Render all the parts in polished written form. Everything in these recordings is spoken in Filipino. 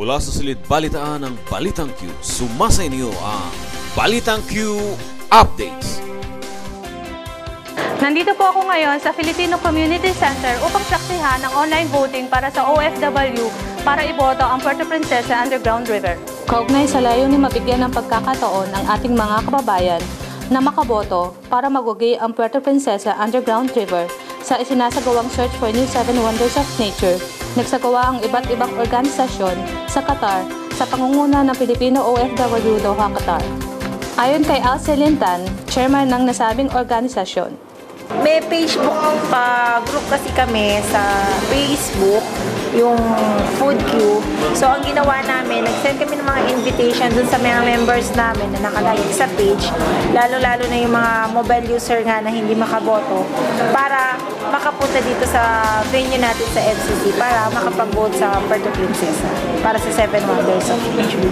Mula sa silid balitaan ng Balitang Q, sumasa inyo ang Balitang Q Updates. Nandito po ako ngayon sa Filipino Community Center upang saksihan ang online voting para sa OFW para iboto ang Puerto Princesa Underground River. Kaugnay sa layunin mabigyan ng pagkakataon ang ating mga kababayan na makaboto para magugi ang Puerto Princesa Underground River sa isinasagawang Search for New 7 Wonders of Nature, nagsagawa ang iba't ibang organisasyon sa Qatar sa pangunguna ng Filipino OFW Doha, Qatar. Ayon kay Al Selintan, chairman ng nasabing organisasyon, may Facebook group kasi kami sa Facebook, yung Food Queue. So, ang ginawa namin, nag-send kami ng mga invitation dun sa mga members namin na nakalagay sa page, lalo-lalo na yung mga mobile user nga na hindi makaboto, para makapunta dito sa venue natin sa FCC para makapag-vote sa Puerto Princesa para sa 7 Wonders of Nature.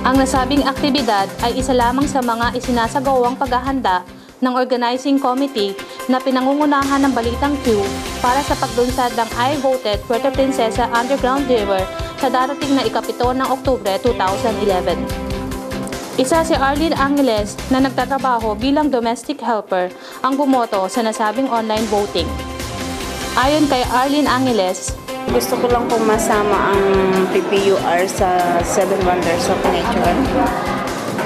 Ang nasabing aktibidad ay isa lamang sa mga isinasagawang paghahanda ng organizing committee na pinangungunahan ng Balitang Q para sa paglunsad ng I Voted Puerto Princesa Underground River sa darating na ika-7 ng Oktubre 2011. Isa si Arlene Angeles na nagtatrabaho bilang domestic helper ang bumoto sa nasabing online voting. Ayon kay Arlene Angeles, gusto ko lang pong masama ang PPUR sa 7 Wonders of Nature.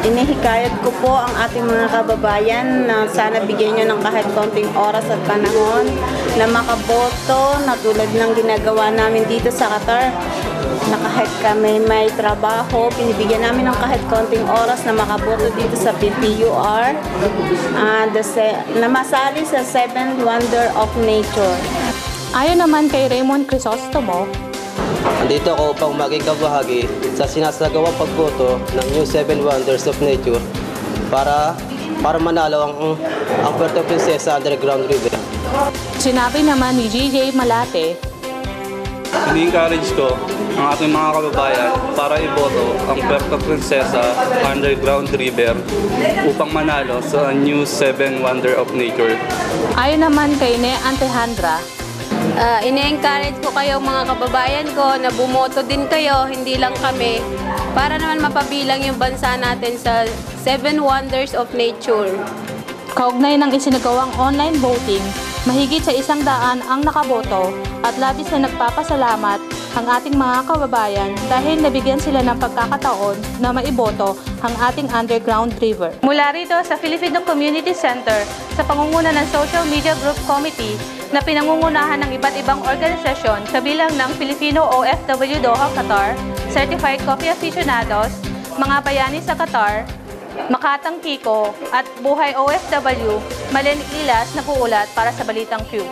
Inihikayat ko po ang ating mga kababayan na sana bigyan nyo ng kahit konting oras at panahon na makaboto na tulad ng ginagawa namin dito sa Qatar, na kahit kami may trabaho, pinibigyan namin ng kahit konting oras na makaboto dito sa PPUR na masali sa 7 Wonder of Nature. Ayon naman kay Raymond Crisostomo, andito ako upang maging kabahagi sa sinasagawang pagboto ng New 7 Wonders of Nature para manalo ang Puerto Princesa Underground River. Sinabi naman ni GJ Malate, ini-encourage ko ang ating mga kababayan para iboto ang Puerto Princesa Underground River upang manalo sa New 7 Wonder of Nature. Ayon naman kay Ne Antejandra, ini-encourage ko kayo mga kababayan ko na bumoto din kayo, hindi lang kami, para naman mapabilang yung bansa natin sa 7 Wonders of Nature. Kaugnay ng isinagawang online voting, mahigit sa 100 ang nakaboto at labis na nagpapasalamat ang ating mga kababayan dahil nabigyan sila ng pagkakataon na maiboto ang ating underground river. Mula rito sa Filipino Community Center sa pangunguna ng Social Media Group Committee na pinangungunahan ng iba't ibang organisasyon kabilang ng Filipino OFW Doha, Qatar, Certified Coffee Aficionados, mga bayani sa Qatar, Makatang Kiko at Buhay OFW, Malen Ilas na uulat para sa Balitang Q.